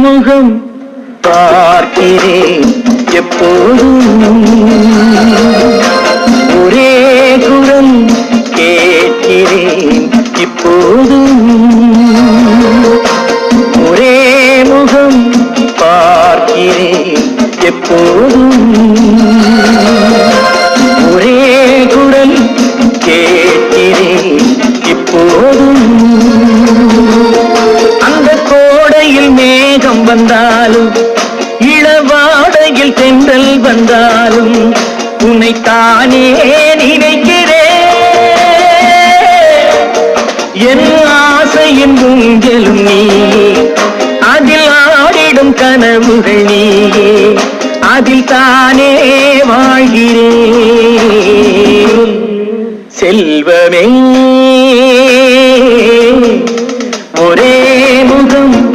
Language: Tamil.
முகம் பார்க்கிறேன் எப்போதும், ஒரே குரல் கேட்கிறேன் இப்போதும், ஒரே முகம் பார்க்கிறேன் எப்போதும், ஒரே குரல் கேட்கிறேன் இப்போதும். அந்த கோடையில் மேகம் வந்தாலும் இளவாடையில் தென்றல் வந்தாலும் உன்னைத்தானே நினைக்கிறேன். என் ஆசையின் ஊஞ்சலும் நீயே, அதில் ஆடிடும் கனவுகள் நீயே, அதில் தானே வாழ்கிறேன். செல்வமே